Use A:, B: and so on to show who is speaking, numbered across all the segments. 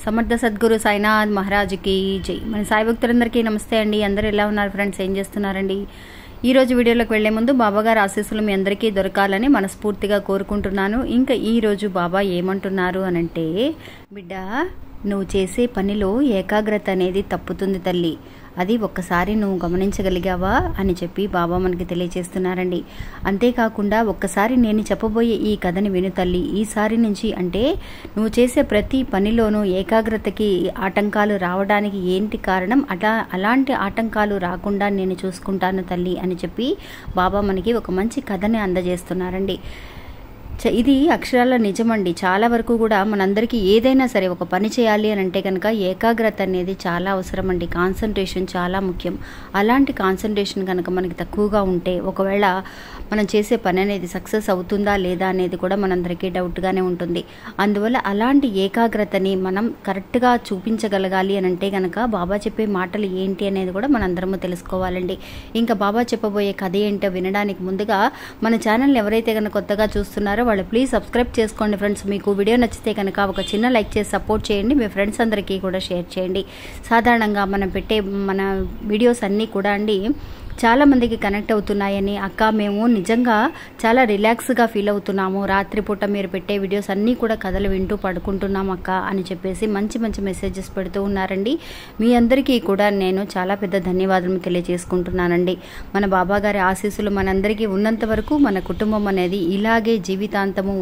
A: సమర్థ సద్గురు సాయినాథ్ మహారాజుకి జై. మన సాయి భక్తులందరికీ నమస్తే అండి. అందరూ ఎలా ఉన్నారు ఫ్రెండ్స్? ఏం చేస్తున్నారండి? ఈరోజు వీడియోలోకి వెళ్లే ముందు బాబాగారు ఆశీస్సులు మీ అందరికీ దొరకాలని మనస్ఫూర్తిగా కోరుకుంటున్నాను. ఇంకా ఈరోజు బాబా ఏమంటున్నారు అనంటే, బిడ్డ నువ్వు చేసే పనిలో ఏకాగ్రత అనేది తప్పుతుంది తల్లి, అది ఒక్కసారి నువ్వు గమనించగలిగావా అని చెప్పి బాబా మనకి తెలియజేస్తున్నారండి. అంతేకాకుండా ఒక్కసారి నేను చెప్పబోయే ఈ కథని విను తల్లి. ఈసారి నుంచి అంటే నువ్వు చేసే ప్రతి పనిలోనూ ఏకాగ్రతకి ఆటంకాలు రావడానికి ఏంటి కారణం, అలాంటి ఆటంకాలు రాకుండా నేను చూసుకుంటాను తల్లి అని చెప్పి బాబా మనకి ఒక మంచి కథని అందజేస్తున్నారండి. ఇది అక్షరాల నిజమండి. చాలా వరకు కూడా మనందరికీ ఏదైనా సరే ఒక పని చేయాలి అని అంటే కనుక ఏకాగ్రత అనేది చాలా అవసరం అండి. కాన్సన్ట్రేషన్ చాలా ముఖ్యం. అలాంటి కాన్సన్ట్రేషన్ కనుక మనకి తక్కువగా ఉంటే ఒకవేళ మనం చేసే పని అనేది సక్సెస్ అవుతుందా లేదా అనేది కూడా మనందరికీ డౌట్గానే ఉంటుంది. అందువల్ల అలాంటి ఏకాగ్రతని మనం కరెక్ట్గా చూపించగలగాలి అని అంటే కనుక బాబా చెప్పే మాటలు ఏంటి అనేది కూడా మనందరము తెలుసుకోవాలండి. ఇంకా బాబా చెప్పబోయే కథ ఏంటో వినడానికి ముందుగా మన ఛానల్ ఎవరైతే కనుక కొత్తగా చూస్తున్నారో వాళ్ళు ప్లీజ్ సబ్స్క్రైబ్ చేసుకోండి ఫ్రెండ్స్. మీకు వీడియో నచ్చితే కనుక ఒక చిన్న లైక్ చేసి సపోర్ట్ చేయండి. మీ ఫ్రెండ్స్ అందరికీ కూడా షేర్ చేయండి. సాధారణంగా మనం పెట్టే మన వీడియోస్ అన్నీ కూడా అండి చాలా మందికి కనెక్ట్ అవుతున్నాయని, అక్క మేము నిజంగా చాలా రిలాక్స్గా ఫీల్ అవుతున్నాము, రాత్రిపూట మీరు పెట్టే వీడియోస్ అన్నీ కూడా కథలు వింటూ పడుకుంటున్నాం అక్క అని చెప్పేసి మంచి మంచి మెసేజెస్ పెడుతూ ఉన్నారండి. మీ అందరికీ కూడా నేను చాలా పెద్ద ధన్యవాదాలు తెలియజేసుకుంటున్నానండి. మన బాబా గారి ఆశీస్సులు మనందరికీ ఉన్నంత వరకు మన కుటుంబం అనేది ఇలాగే జీవితాంతము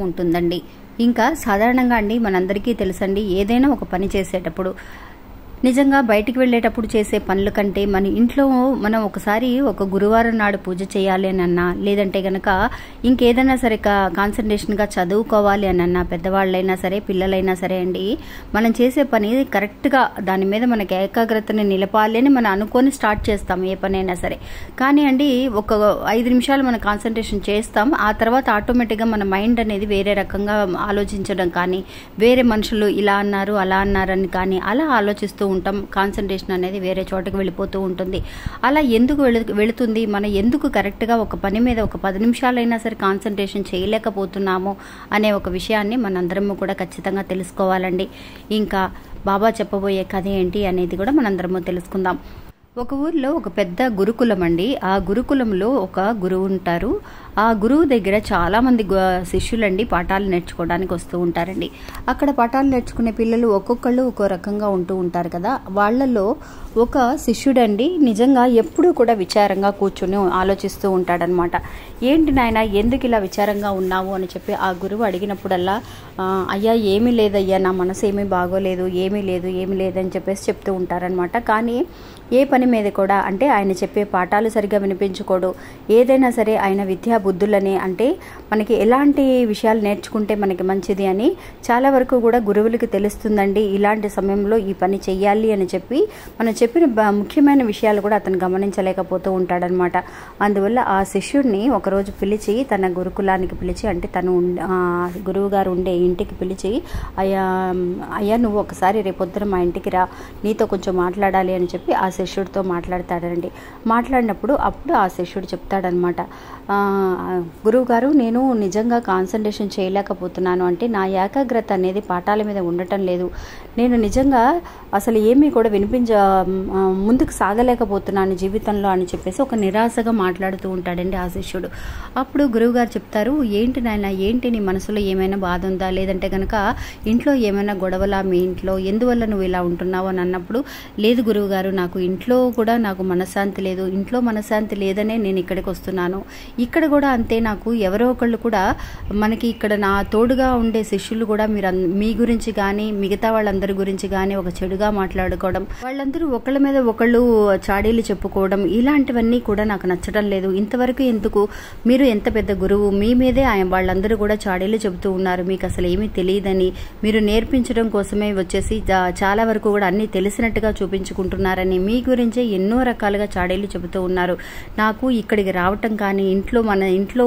A: ఉంటుందండి. ఇంకా సాధారణంగా అండి మనందరికీ తెలుసండి, ఏదైనా ఒక పని చేసేటప్పుడు నిజంగా బయటికి వెళ్ళేటప్పుడు చేసే పనుల కంటే మన ఇంట్లో మనం ఒకసారి ఒక గురువారం నాడు పూజ చేయాలి అని అన్నా, లేదంటే గనక ఇంకేదైనా సరే కాన్సన్ట్రేషన్గా చదువుకోవాలి అని అన్నా, పెద్దవాళ్ళైనా సరే పిల్లలైనా సరే అండి, మనం చేసే పని కరెక్ట్గా దాని మీద మనకి ఏకాగ్రతని నిలపాలి అని మనం అనుకొని స్టార్ట్ చేస్తాం ఏ పనైనా సరే. కానీ అండి ఒక 5 నిమిషాలు మనం కాన్సన్ట్రేషన్ చేస్తాం, ఆ తర్వాత ఆటోమేటిక్గా మన మైండ్ అనేది వేరే రకంగా ఆలోచించడం కానీ, వేరే మనుషులు ఇలా అన్నారు అలా అన్నారని కానీ అలా ఆలోచిస్తూ ఉంటాం. కాన్సన్ట్రేషన్ అనేది వేరే చోటకి వెళ్ళిపోతూ ఉంటుంది. అలా ఎందుకు వెళుతుంది? మనం ఎందుకు కరెక్ట్గా ఒక పని మీద ఒక 10 నిమిషాలైనా సరే కాన్సన్ట్రేషన్ చేయలేకపోతున్నాము అనే ఒక విషయాన్ని మనందరము కూడా ఖచ్చితంగా తెలుసుకోవాలండి. ఇంకా బాబా చెప్పబోయే కథ ఏంటి అనేది కూడా మనందరము తెలుసుకుందాం. ఒక ఊర్లో ఒక పెద్ద గురుకులం అండి. ఆ గురుకులంలో ఒక గురువు ఉంటారు. ఆ గురువు దగ్గర చాలామంది శిష్యులండి పాఠాలు నేర్చుకోవడానికి వస్తూ ఉంటారండి. అక్కడ పాఠాలు నేర్చుకునే పిల్లలు ఒక్కొక్కళ్ళు ఒక్కో రకంగా ఉంటూ ఉంటారు కదా. వాళ్ళల్లో ఒక శిష్యుడండి నిజంగా ఎప్పుడూ కూడా విచారంగా కూర్చుని ఆలోచిస్తూ ఉంటాడనమాట. ఏంటి నాయన ఎందుకు ఇలా విచారంగా ఉన్నావు అని చెప్పి ఆ గురువు అడిగినప్పుడల్లా, అయ్యా ఏమీ లేదయ్యా, నా మనసు ఏమీ బాగోలేదు, ఏమీ లేదు అని చెప్పేసి చెప్తూ ఉంటారనమాట. కానీ ఏ పని మీద కూడా అంటే ఆయన చెప్పే పాఠాలు సరిగ్గా వినిపించుకోడు. ఏదైనా సరే ఆయన విద్యా బుద్ధులని అంటే మనకి ఎలాంటి విషయాలు నేర్చుకుంటే మనకి మంచిది అని చాలా వరకు కూడా గురువులకి తెలుస్తుందండి. ఇలాంటి సమయంలో ఈ పని చెయ్యాలి అని చెప్పి మనం చెప్పిన ముఖ్యమైన విషయాలు కూడా అతను గమనించలేకపోతూ ఉంటాడనమాట. అందువల్ల ఆ శిష్యుడిని ఒకరోజు పిలిచి తన గురుకులానికి పిలిచి, అంటే తను గురువు గారు ఉండే ఇంటికి పిలిచి, అయ్యా నువ్వు ఒకసారి రేపొద్దున మా ఇంటికి రా, నీతో కొంచెం మాట్లాడాలి అని చెప్పి ఆ శిష్యుడితో మాట్లాడతాడండి. మాట్లాడినప్పుడు అప్పుడు ఆ శిష్యుడు చెప్తాడనమాట, గురువు గారు నేను నిజంగా కాన్సన్ట్రేషన్ చేయలేకపోతున్నాను, అంటే నా ఏకాగ్రత అనేది పాఠాల మీద ఉండటం లేదు, నేను నిజంగా అసలు ఏమీ కూడా ముందుకు సాగలేకపోతున్నాను జీవితంలో అని చెప్పేసి ఒక నిరాశగా మాట్లాడుతూ ఉంటాడండి ఆ శిష్యుడు. అప్పుడు గురువుగారు చెప్తారు, ఏంటి నాయన, ఏంటి నీ మనసులో ఏమైనా బాధ ఉందా, లేదంటే కనుక ఇంట్లో ఏమైనా గొడవలా మీ ఇంట్లో, ఎందువల్ల నువ్వు ఇలా ఉంటున్నావు అని అన్నప్పుడు, లేదు గురువుగారు నాకు ఇంట్లో కూడా నాకు మనశ్శాంతి లేదు, ఇంట్లో మనశ్శాంతి లేదనే నేను ఇక్కడికి వస్తున్నాను, ఇక్కడ కూడా అంతే, నాకు ఎవరో ఒకళ్ళు కూడా మనకి ఇక్కడ నా తోడుగా ఉండే శిష్యులు కూడా మీ గురించి కానీ మిగతా వాళ్ళందరి గురించి కానీ ఒక చెడుగా మాట్లాడుకోవడం, వాళ్ళందరూ ఒకళ్ళ మీద ఒకళ్ళు చాడీలు చెప్పుకోవడం, ఇలాంటివన్నీ కూడా నాకు నచ్చడం లేదు. ఇంతవరకు ఎందుకు, మీరు ఎంత పెద్ద గురువు, మీ మీదే వాళ్ళందరూ కూడా చాడీలు చెబుతూ ఉన్నారు, మీకు అసలు ఏమీ తెలియదని, మీరు నేర్పించడం కోసమే వచ్చేసి చాలా వరకు కూడా అన్నీ తెలిసినట్టుగా చూపించుకుంటున్నారని, మీ గురించే ఎన్నో రకాలుగా చాడీలు చెబుతూ ఉన్నారు. నాకు ఇక్కడికి రావటం కానీ ఇంట్లో మన ఇంట్లో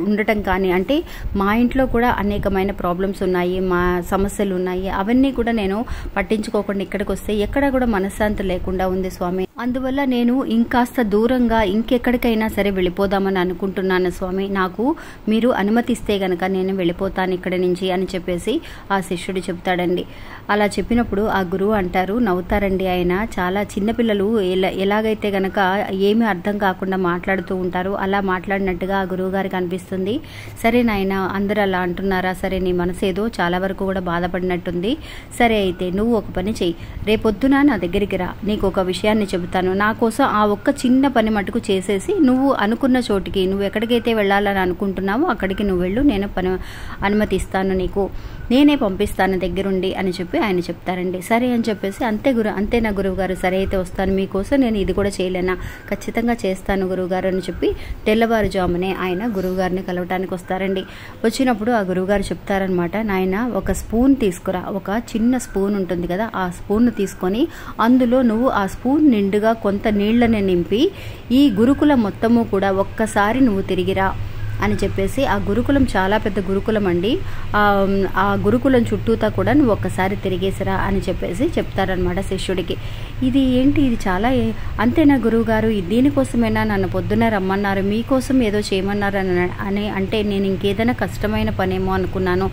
A: ఉండటం కానీ, అంటే మా ఇంట్లో కూడా అనేకమైన ప్రాబ్లమ్స్ ఉన్నాయి, మా సమస్యలు ఉన్నాయి, అవన్నీ కూడా నేను పట్టించుకోకుండా ఇక్కడికి వస్తే ఎక్కడ కూడా మనశ్శాంతి లేకుండా ఉంది స్వామి. అందువల్ల నేను ఇంకాస్త దూరంగా ఇంకెక్కడికైనా సరే వెళ్ళిపోదామని అనుకుంటున్నాను స్వామి. నాకు మీరు అనుమతిస్తే గనక నేను వెళ్ళిపోతాను ఇక్కడి నుంచి అని చెప్పేసి ఆ శిష్యుడు చెప్తాడండి. అలా చెప్పినప్పుడు ఆ గురువు అంటారు, నవ్వుతారండి. ఆయన చాలా చిన్నపిల్లలు ఎలాగైతే గనక ఏమీ అర్థం కాకుండా మాట్లాడుతూ ఉంటారు, అలా మాట్లాడినట్టుగా ఆ గురువు గారికి అనిపిస్తుంది. సరే నాయన, అందరూ అలా అంటున్నారా, సరే నీ మనసు ఏదో చాలా వరకు కూడా బాధపడినట్టుంది. సరే అయితే నువ్వు ఒక పని చెయ్యి, రేపొద్దున నా దగ్గరికి రా, నీకు ఒక విషయాన్ని చెబుతాను. నా కోసం ఆ ఒక్క చిన్న పని మటుకు చేసేసి నువ్వు అనుకున్న చోటికి, నువ్వు ఎక్కడికైతే వెళ్ళాలని అనుకుంటున్నావో అక్కడికి నువ్వు వెళ్ళు, నేను అనుమతిస్తాను, నీకు నేనే పంపిస్తాను దగ్గరుండి అని చెప్పి ఆయన చెప్తారండి. సరే అని చెప్పేసి అంతేనా గురువు గారు, సరే అయితే వస్తాను, మీకోసం నేను ఇది కూడా చేయలేనా, ఖచ్చితంగా చేస్తాను గురువుగారు అని చెప్పి తెల్లవారుజామునే ఆయన గురువుగారిని కలవటానికి వస్తారండి. వచ్చినప్పుడు ఆ గురువుగారు చెప్తారనమాట, నాయన ఒక స్పూన్ తీసుకురా, ఒక చిన్న స్పూన్ ఉంటుంది కదా, ఆ స్పూన్ తీసుకొని అందులో నువ్వు ఆ స్పూన్ నిండుగా కొంత నీళ్లని నింపి ఈ గురుకులం మొత్తము కూడా ఒక్కసారి నువ్వు తిరిగిరా అని చెప్పేసి, ఆ గురుకులం చాలా పెద్ద గురుకులం అండి, ఆ గురుకులం చుట్టూతా కూడా నువ్వు ఒక్కసారి తిరిగేసిరా అని చెప్పేసి చెప్తారనమాట శిష్యుడికి. ఇది ఏంటి, ఇది చాలా అంతేనా గురువు గారు, దీనికోసమైనా నన్ను పొద్దున్న రమ్మన్నారు, మీకోసం ఏదో చేయమన్నారు అని అంటే నేను ఇంకేదైనా కష్టమైన పనేమో అనుకున్నాను,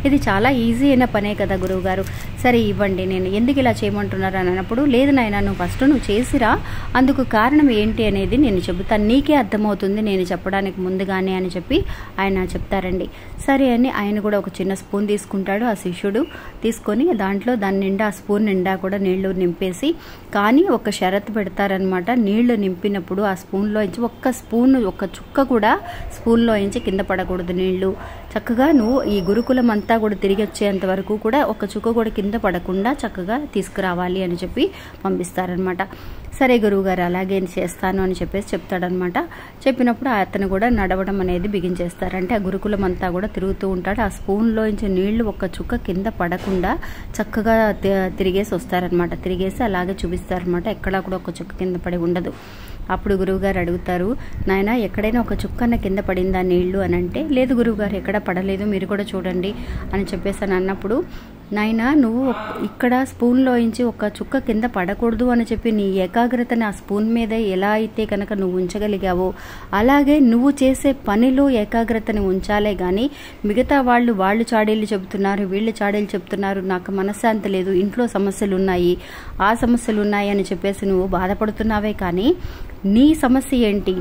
A: ఇది చాలా ఈజీ అయిన పనే కదా గురువుగారు, సరే ఇవ్వండి, నేను ఎందుకు ఇలా చేయమంటున్నారు అని అన్నప్పుడు, లేదు నాయన నువ్వు ఫస్ట్ నువ్వు చేసిరా, అందుకు కారణం ఏంటి అనేది నేను చెబుతాను, నీకే అర్థమవుతుంది నేను చెప్పడానికి ముందుగానే అని చెప్పి ఆయన చెప్తారండి. సరే అని ఆయన కూడా ఒక చిన్న స్పూన్ తీసుకుంటాడు ఆ శిష్యుడు, తీసుకొని దాని నిండా ఆ స్పూన్ నిండా కూడా నీళ్లు నింపేసి, కానీ ఒక షరతు పెడతారనమాట, నీళ్లు నింపినప్పుడు ఆ స్పూన్లో నుంచి ఒక్క చుక్క కూడా స్పూన్లో నుంచి కింద పడకూడదు నీళ్లు, చక్కగా నువ్వు ఈ గురుకులం అంతా కూడా తిరిగి వచ్చేంత వరకు కూడా ఒక చుక్క కూడా కింద పడకుండా చక్కగా తీసుకురావాలి అని చెప్పి పంపిస్తారనమాట. సరే గురువుగారు అలాగే చేస్తాను అని చెప్పేసి చెప్తాడనమాట. చెప్పినప్పుడు అతను కూడా నడవడం అనేది బిగించేస్తారు. అంటే ఆ గురుకులం అంతా కూడా తిరుగుతూ ఉంటాడు, ఆ స్పూన్లో నుంచి నీళ్లు ఒక్క చుక్క కింద పడకుండా చక్కగా తిరిగేసి వస్తారనమాట. తిరిగేసి అలాగే చూపిస్తారనమాట, ఎక్కడా కూడా ఒక చుక్క కింద పడి ఉండదు. అప్పుడు గురువుగారు అడుగుతారు, నాయన ఎక్కడైనా ఒక చుక్కన్న కింద పడిందా నీళ్లు అని అంటే, లేదు గురువుగారు ఎక్కడ పడలేదు, మీరు కూడా చూడండి అని చెప్పేసి అని అన్నప్పుడు, నాయన నువ్వు ఇక్కడ స్పూన్లో నుంచి ఒక చుక్క కింద పడకూడదు అని చెప్పి నీ ఏకాగ్రతని ఆ స్పూన్ మీద ఎలా అయితే కనుక నువ్వు ఉంచగలిగావో, అలాగే నువ్వు చేసే పనిలో ఏకాగ్రతని ఉంచాలే కానీ మిగతా వాళ్ళు చాడీలు చెబుతున్నారు, వీళ్ళు చాడీలు చెప్తున్నారు, నాకు మనశ్శాంతి లేదు, ఇంట్లో సమస్యలు ఉన్నాయి, ఆ సమస్యలు ఉన్నాయి అని చెప్పేసి నువ్వు బాధపడుతున్నావే కానీ నీ సమస్య ఏంటి,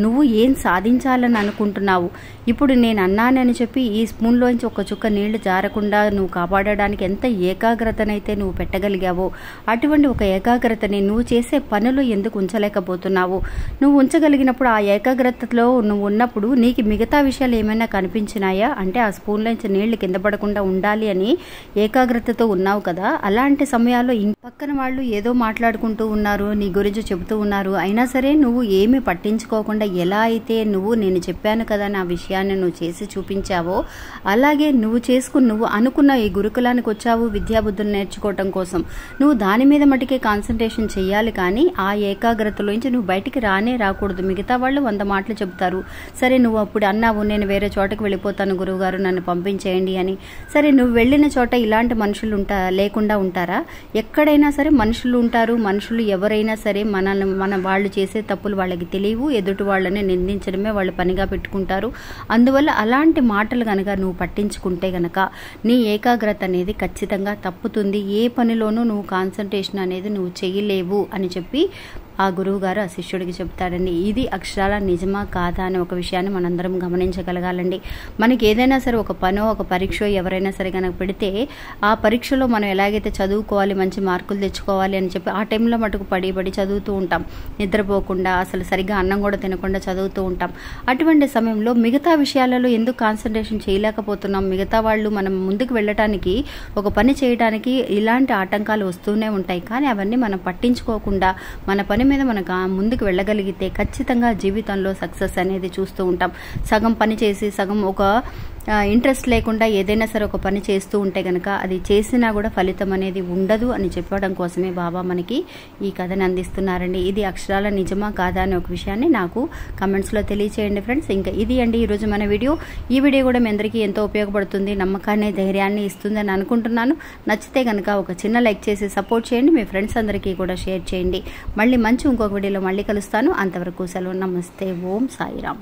A: నువ్వు ఏం సాధించాలని అనుకుంటున్నావు, ఇప్పుడు నేను అన్నానని చెప్పి ఈ స్పూన్లోంచి ఒక చుక్క నీళ్లు జారకుండా నువ్వు కాపాడడానికి ఎంత ఏకాగ్రతనైతే నువ్వు పెట్టగలిగావో, అటువంటి ఒక ఏకాగ్రతని నువ్వు చేసే పనులు ఎందుకు ఉంచలేకపోతున్నావు, నువ్వు ఉంచగలిగినప్పుడు ఆ ఏకాగ్రతలో నువ్వు ఉన్నప్పుడు నీకు మిగతా విషయాలు ఏమైనా కనిపించినాయా అంటే, ఆ స్పూన్లోంచి నీళ్లు కింద పడకుండా ఉండాలి అని ఏకాగ్రతతో ఉన్నావు కదా, అలాంటి సమయాల్లో పక్కన వాళ్ళు ఏదో మాట్లాడుకుంటూ ఉన్నారు, నీ గురించి చెబుతూ ఉన్నారు, అయినా సరే నువ్వు ఏమి పట్టించుకోకుండా ఎలా అయితే నేను చెప్పాను కదా నా విషయాన్ని నువ్వు చేసి చూపించావో, అలాగే నువ్వు అనుకున్న ఈ గురుకులానికి వచ్చావు విద్యాబుద్ధులు నేర్చుకోవటం కోసం, నువ్వు దాని మీద మటుకే కాన్సన్ట్రేషన్ చెయ్యాలి కానీ ఆ ఏకాగ్రతలోంచి నువ్వు బయటికి రాకూడదు. మిగతా వాళ్ళు 100 మాటలు చెబుతారు, సరే నువ్వు అప్పుడు అన్నావు నేను వేరే చోటకి వెళ్ళిపోతాను గురువుగారు నన్ను పంపించేయండి అని, సరే నువ్వు వెళ్ళిన చోట ఇలాంటి మనుషులు లేకుండా ఉంటారా, ఎక్కడైనా సరే మనుషులు ఉంటారు, మనుషులు ఎవరైనా సరే వాళ్ళు చేసే తప్పులు వాళ్ళకి తెలియవు, ఎదుటి వాళ్ళని నిందించడమే వాళ్ళు పనిగా పెట్టుకుంటారు. అందువల్ల అలాంటి మాటలు కనుక నువ్వు పట్టించుకుంటే గనక నీ ఏకాగ్రత అనేది ఖచ్చితంగా తప్పుతుంది, ఏ పనిలోనూ నువ్వు కాన్సన్ట్రేషన్ అనేది నువ్వు చేయలేవు అని చెప్పి ఆ గురువు గారు ఆ శిష్యుడికి చెప్తాడండి. ఇది అక్షరాల నిజమా కాదా అనే ఒక విషయాన్ని మనందరం గమనించగలగాలండి. మనకి ఏదైనా సరే ఒక పనో ఒక పరీక్ష ఎవరైనా సరే కనుక పెడితే ఆ పరీక్షలో మనం ఎలాగైతే చదువుకోవాలి, మంచి మార్కులు తెచ్చుకోవాలి అని చెప్పి ఆ టైంలో మటుకు పడి చదువుతూ ఉంటాం, నిద్రపోకుండా అసలు సరిగ్గా అన్నం కూడా తినకుండా చదువుతూ ఉంటాం. అటువంటి సమయంలో మిగతా విషయాలలో ఎందుకు కాన్సన్ట్రేషన్ చేయలేకపోతున్నాం, మిగతా వాళ్ళు మనం ముందుకు వెళ్ళటానికి ఒక పని చేయడానికి ఇలాంటి ఆటంకాలు వస్తూనే ఉంటాయి, కానీ అవన్నీ మనం పట్టించుకోకుండా మన పని మీద మనకు ముందుకు వెళ్ళగలిగితే ఖచ్చితంగా జీవితంలో సక్సెస్ అనేది చూస్తూ ఉంటాం. సగం పని చేసి సగం ఒక ఇంట్రెస్ట్ లేకుండా ఏదైనా సరే ఒక పని చేస్తూ ఉంటే కనుక అది చేసినా కూడా ఫలితం అనేది ఉండదు అని చెప్పడం కోసమే బాబా మనకి ఈ కథని అందిస్తున్నారండి. ఇది అక్షరాల నిజమా కాదా అనే ఒక విషయాన్ని నాకు కమెంట్స్లో తెలియచేయండి ఫ్రెండ్స్. ఇంకా ఇది అండి ఈరోజు మన వీడియో. ఈ వీడియో కూడా మీ అందరికీ ఎంతో ఉపయోగపడుతుంది, నమ్మకాన్ని ధైర్యాన్ని ఇస్తుందని అనుకుంటున్నాను. నచ్చితే కనుక ఒక చిన్న లైక్ చేసి సపోర్ట్ చేయండి, మీ ఫ్రెండ్స్ అందరికీ కూడా షేర్ చేయండి. మళ్ళీ ఇంకొక వీడియోలో మళ్ళీ కలుస్తాను. అంతవరకు సెలవు. నమస్తే. ఓం సాయిరామ్.